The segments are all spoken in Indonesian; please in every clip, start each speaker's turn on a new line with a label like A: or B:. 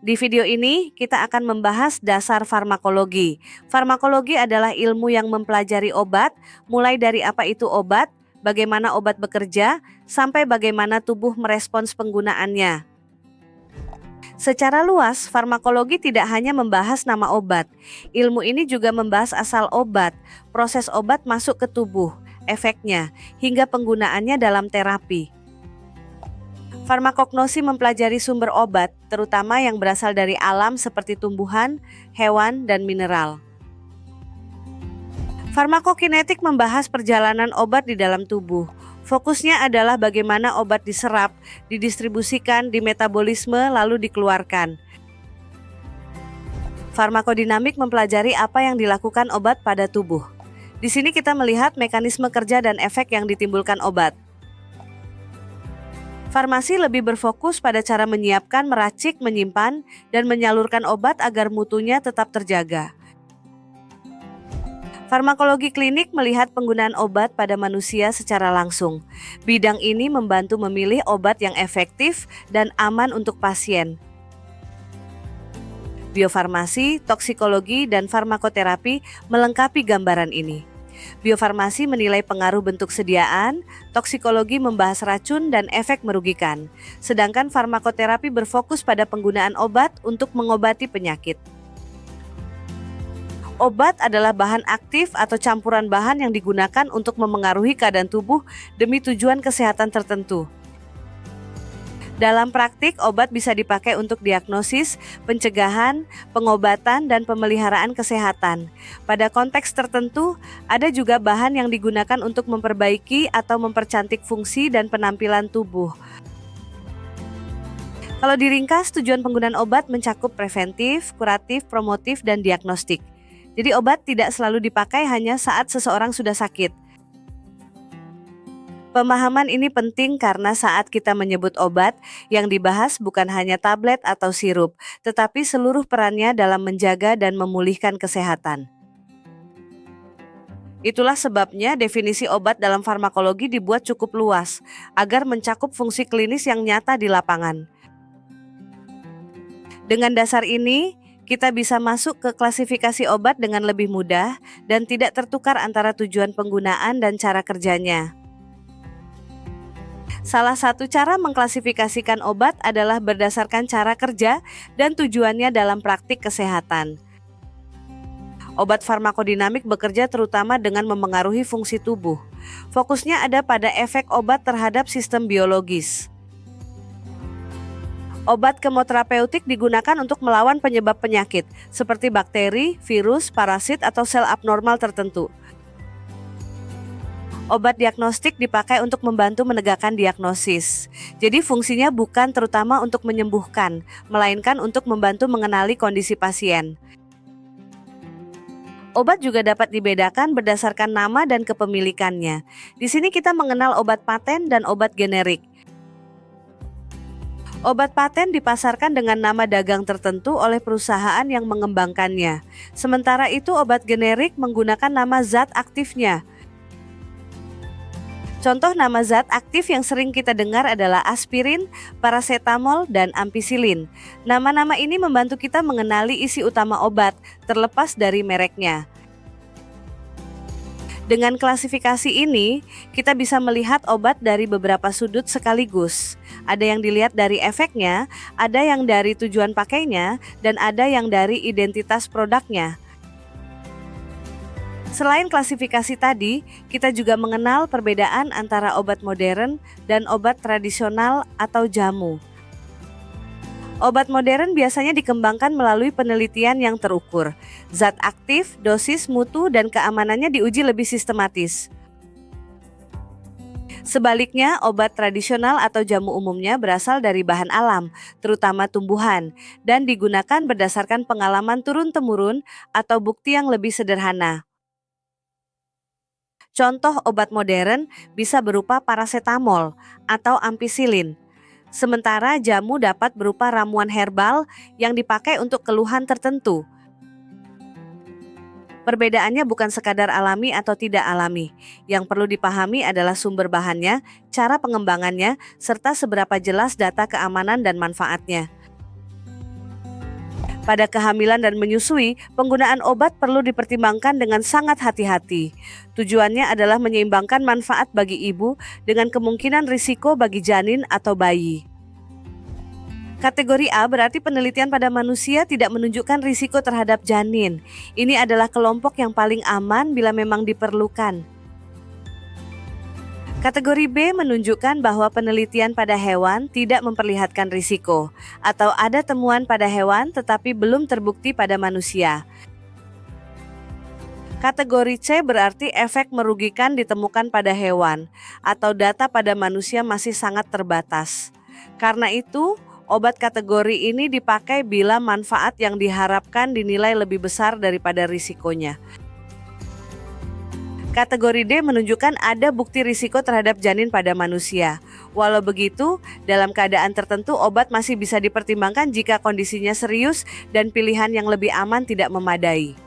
A: Di video ini, kita akan membahas dasar farmakologi. Farmakologi adalah ilmu yang mempelajari obat, mulai dari apa itu obat, bagaimana obat bekerja, sampai bagaimana tubuh merespons penggunaannya. Secara luas, farmakologi tidak hanya membahas nama obat. Ilmu ini juga membahas asal obat, proses obat masuk ke tubuh, efeknya, hingga penggunaannya dalam terapi. Farmakognosi mempelajari sumber obat, terutama yang berasal dari alam seperti tumbuhan, hewan, dan mineral. Farmakokinetik membahas perjalanan obat di dalam tubuh. Fokusnya adalah bagaimana obat diserap, didistribusikan, dimetabolisme, lalu dikeluarkan. Farmakodinamik mempelajari apa yang dilakukan obat pada tubuh. Di sini kita melihat mekanisme kerja dan efek yang ditimbulkan obat. Farmasi lebih berfokus pada cara menyiapkan, meracik, menyimpan, dan menyalurkan obat agar mutunya tetap terjaga. Farmakologi klinik melihat penggunaan obat pada manusia secara langsung. Bidang ini membantu memilih obat yang efektif dan aman untuk pasien. Biofarmasi, toksikologi, dan farmakoterapi melengkapi gambaran ini. Biofarmasi menilai pengaruh bentuk sediaan, toksikologi membahas racun dan efek merugikan, sedangkan farmakoterapi berfokus pada penggunaan obat untuk mengobati penyakit. Obat adalah bahan aktif atau campuran bahan yang digunakan untuk memengaruhi keadaan tubuh demi tujuan kesehatan tertentu. Dalam praktik, obat bisa dipakai untuk diagnosis, pencegahan, pengobatan, dan pemeliharaan kesehatan. Pada konteks tertentu, ada juga bahan yang digunakan untuk memperbaiki atau mempercantik fungsi dan penampilan tubuh. Kalau diringkas, tujuan penggunaan obat mencakup preventif, kuratif, promotif, dan diagnostik. Jadi obat tidak selalu dipakai hanya saat seseorang sudah sakit. Pemahaman ini penting karena saat kita menyebut obat, yang dibahas bukan hanya tablet atau sirup, tetapi seluruh perannya dalam menjaga dan memulihkan kesehatan. Itulah sebabnya definisi obat dalam farmakologi dibuat cukup luas, agar mencakup fungsi klinis yang nyata di lapangan. Dengan dasar ini, kita bisa masuk ke klasifikasi obat dengan lebih mudah dan tidak tertukar antara tujuan penggunaan dan cara kerjanya. Salah satu cara mengklasifikasikan obat adalah berdasarkan cara kerja dan tujuannya dalam praktik kesehatan. Obat farmakodinamik bekerja terutama dengan memengaruhi fungsi tubuh. Fokusnya ada pada efek obat terhadap sistem biologis. Obat kemoterapeutik digunakan untuk melawan penyebab penyakit, seperti bakteri, virus, parasit, atau sel abnormal tertentu. Obat diagnostik dipakai untuk membantu menegakkan diagnosis. Jadi fungsinya bukan terutama untuk menyembuhkan, melainkan untuk membantu mengenali kondisi pasien. Obat juga dapat dibedakan berdasarkan nama dan kepemilikannya. Di sini kita mengenal obat paten dan obat generik. Obat paten dipasarkan dengan nama dagang tertentu oleh perusahaan yang mengembangkannya. Sementara itu obat generik menggunakan nama zat aktifnya. Contoh nama zat aktif yang sering kita dengar adalah aspirin, parasetamol, dan ampicillin. Nama-nama ini membantu kita mengenali isi utama obat, terlepas dari mereknya. Dengan klasifikasi ini, kita bisa melihat obat dari beberapa sudut sekaligus. Ada yang dilihat dari efeknya, ada yang dari tujuan pakainya, dan ada yang dari identitas produknya. Selain klasifikasi tadi, kita juga mengenal perbedaan antara obat modern dan obat tradisional atau jamu. Obat modern biasanya dikembangkan melalui penelitian yang terukur. Zat aktif, dosis, mutu, dan keamanannya diuji lebih sistematis. Sebaliknya, obat tradisional atau jamu umumnya berasal dari bahan alam, terutama tumbuhan, dan digunakan berdasarkan pengalaman turun-temurun atau bukti yang lebih sederhana. Contoh obat modern bisa berupa parasetamol atau ampicillin. Sementara jamu dapat berupa ramuan herbal yang dipakai untuk keluhan tertentu. Perbedaannya bukan sekadar alami atau tidak alami. Yang perlu dipahami adalah sumber bahannya, cara pengembangannya, serta seberapa jelas data keamanan dan manfaatnya. Pada kehamilan dan menyusui, penggunaan obat perlu dipertimbangkan dengan sangat hati-hati. Tujuannya adalah menyeimbangkan manfaat bagi ibu dengan kemungkinan risiko bagi janin atau bayi. Kategori A berarti penelitian pada manusia tidak menunjukkan risiko terhadap janin. Ini adalah kelompok yang paling aman bila memang diperlukan. Kategori B menunjukkan bahwa penelitian pada hewan tidak memperlihatkan risiko, atau ada temuan pada hewan tetapi belum terbukti pada manusia. Kategori C berarti efek merugikan ditemukan pada hewan, atau data pada manusia masih sangat terbatas. Karena itu, obat kategori ini dipakai bila manfaat yang diharapkan dinilai lebih besar daripada risikonya. Kategori D menunjukkan ada bukti risiko terhadap janin pada manusia. Walau begitu, dalam keadaan tertentu obat masih bisa dipertimbangkan jika kondisinya serius dan pilihan yang lebih aman tidak memadai.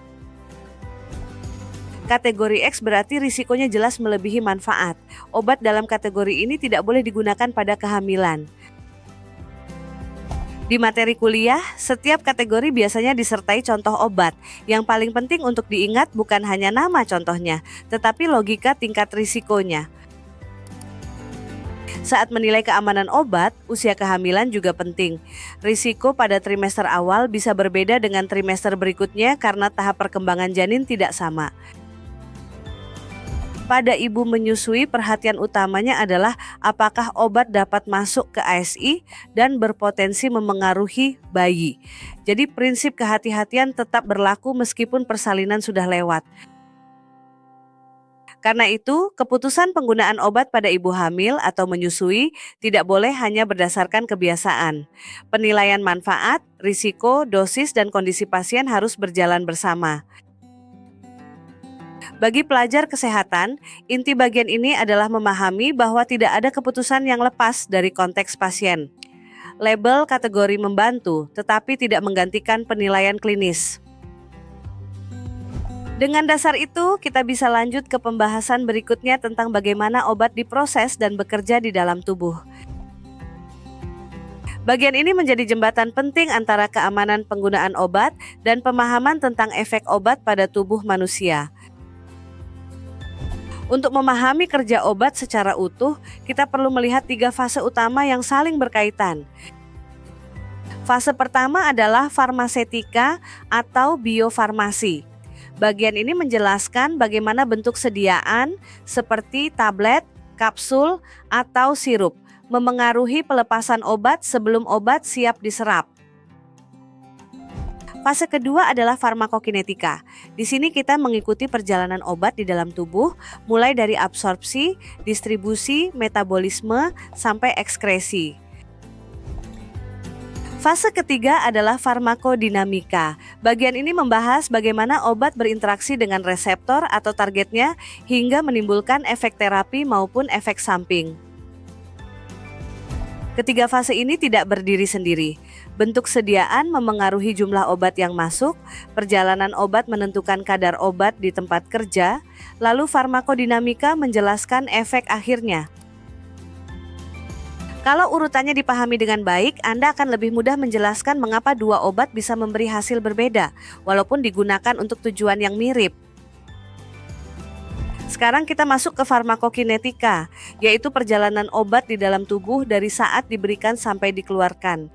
A: Kategori X berarti risikonya jelas melebihi manfaat. Obat dalam kategori ini tidak boleh digunakan pada kehamilan. Di materi kuliah, setiap kategori biasanya disertai contoh obat. Yang paling penting untuk diingat bukan hanya nama contohnya, tetapi logika tingkat risikonya. Saat menilai keamanan obat, usia kehamilan juga penting. Risiko pada trimester awal bisa berbeda dengan trimester berikutnya karena tahap perkembangan janin tidak sama. Pada ibu menyusui, perhatian utamanya adalah apakah obat dapat masuk ke ASI dan berpotensi memengaruhi bayi. Jadi prinsip kehati-hatian tetap berlaku meskipun persalinan sudah lewat. Karena itu, keputusan penggunaan obat pada ibu hamil atau menyusui tidak boleh hanya berdasarkan kebiasaan. Penilaian manfaat, risiko, dosis, dan kondisi pasien harus berjalan bersama. Bagi pelajar kesehatan, inti bagian ini adalah memahami bahwa tidak ada keputusan yang lepas dari konteks pasien. Label kategori membantu, tetapi tidak menggantikan penilaian klinis. Dengan dasar itu, kita bisa lanjut ke pembahasan berikutnya tentang bagaimana obat diproses dan bekerja di dalam tubuh. Bagian ini menjadi jembatan penting antara keamanan penggunaan obat dan pemahaman tentang efek obat pada tubuh manusia. Untuk memahami kerja obat secara utuh, kita perlu melihat 3 fase utama yang saling berkaitan. Fase pertama adalah farmasetika atau biofarmasi. Bagian ini menjelaskan bagaimana bentuk sediaan seperti tablet, kapsul, atau sirup memengaruhi pelepasan obat sebelum obat siap diserap. Fase kedua adalah farmakokinetika. Di sini kita mengikuti perjalanan obat di dalam tubuh, mulai dari absorpsi, distribusi, metabolisme, sampai ekskresi. Fase ketiga adalah farmakodinamika. Bagian ini membahas bagaimana obat berinteraksi dengan reseptor atau targetnya hingga menimbulkan efek terapi maupun efek samping. Ketiga fase ini tidak berdiri sendiri. Bentuk sediaan memengaruhi jumlah obat yang masuk, perjalanan obat menentukan kadar obat di tempat kerja, lalu farmakodinamika menjelaskan efek akhirnya. Kalau urutannya dipahami dengan baik, Anda akan lebih mudah menjelaskan mengapa 2 obat bisa memberi hasil berbeda, walaupun digunakan untuk tujuan yang mirip. Sekarang kita masuk ke farmakokinetika, yaitu perjalanan obat di dalam tubuh dari saat diberikan sampai dikeluarkan.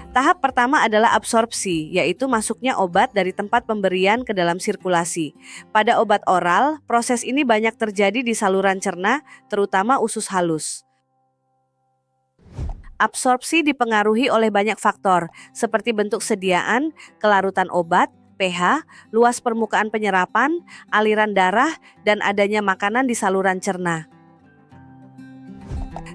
A: Tahap pertama adalah absorpsi, yaitu masuknya obat dari tempat pemberian ke dalam sirkulasi. Pada obat oral, proses ini banyak terjadi di saluran cerna, terutama usus halus. Absorpsi dipengaruhi oleh banyak faktor, seperti bentuk sediaan, kelarutan obat, pH, luas permukaan penyerapan, aliran darah, dan adanya makanan di saluran cerna.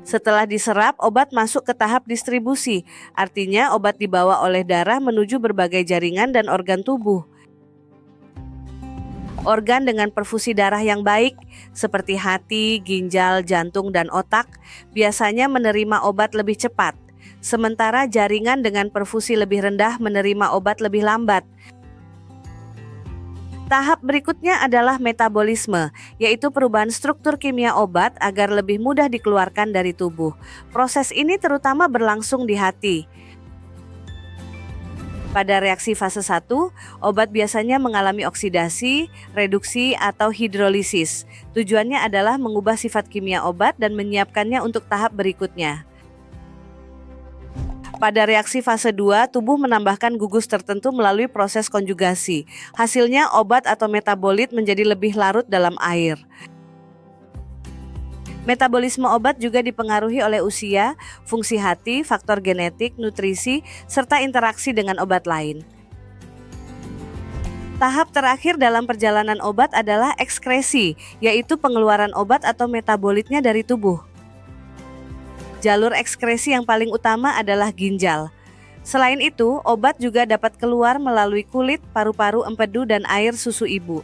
A: Setelah diserap, obat masuk ke tahap distribusi, artinya obat dibawa oleh darah menuju berbagai jaringan dan organ tubuh. Organ dengan perfusi darah yang baik, seperti hati, ginjal, jantung, dan otak, biasanya menerima obat lebih cepat, sementara jaringan dengan perfusi lebih rendah menerima obat lebih lambat. Tahap berikutnya adalah metabolisme, yaitu perubahan struktur kimia obat agar lebih mudah dikeluarkan dari tubuh. Proses ini terutama berlangsung di hati. Pada reaksi fase 1, obat biasanya mengalami oksidasi, reduksi, atau hidrolisis. Tujuannya adalah mengubah sifat kimia obat dan menyiapkannya untuk tahap berikutnya. Pada reaksi fase 2, tubuh menambahkan gugus tertentu melalui proses konjugasi. Hasilnya, obat atau metabolit menjadi lebih larut dalam air. Metabolisme obat juga dipengaruhi oleh usia, fungsi hati, faktor genetik, nutrisi, serta interaksi dengan obat lain. Tahap terakhir dalam perjalanan obat adalah ekskresi, yaitu pengeluaran obat atau metabolitnya dari tubuh. Jalur ekskresi yang paling utama adalah ginjal. Selain itu, obat juga dapat keluar melalui kulit, paru-paru, empedu, dan air susu ibu.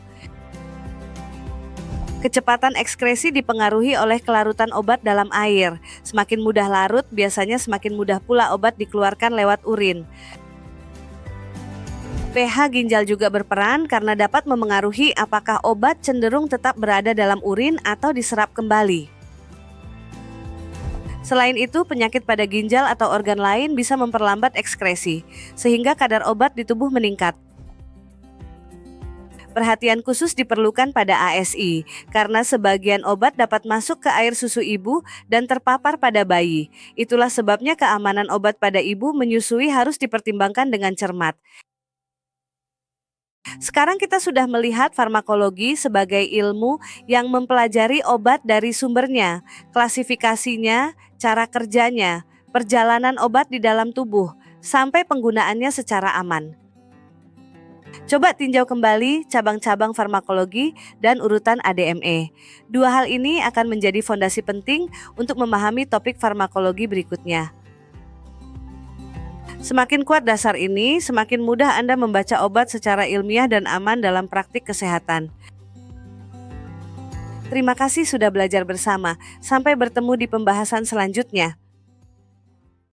A: Kecepatan ekskresi dipengaruhi oleh kelarutan obat dalam air. Semakin mudah larut, biasanya semakin mudah pula obat dikeluarkan lewat urin. pH ginjal juga berperan karena dapat memengaruhi apakah obat cenderung tetap berada dalam urin atau diserap kembali. Selain itu, penyakit pada ginjal atau organ lain bisa memperlambat ekskresi, sehingga kadar obat di tubuh meningkat. Perhatian khusus diperlukan pada ASI, karena sebagian obat dapat masuk ke air susu ibu dan terpapar pada bayi. Itulah sebabnya keamanan obat pada ibu menyusui harus dipertimbangkan dengan cermat. Sekarang kita sudah melihat farmakologi sebagai ilmu yang mempelajari obat dari sumbernya, klasifikasinya, cara kerjanya, perjalanan obat di dalam tubuh, sampai penggunaannya secara aman. Coba tinjau kembali cabang-cabang farmakologi dan urutan ADME. Dua hal ini akan menjadi fondasi penting untuk memahami topik farmakologi berikutnya. Semakin kuat dasar ini, semakin mudah Anda membaca obat secara ilmiah dan aman dalam praktik kesehatan. Terima kasih sudah belajar bersama. Sampai bertemu di pembahasan selanjutnya.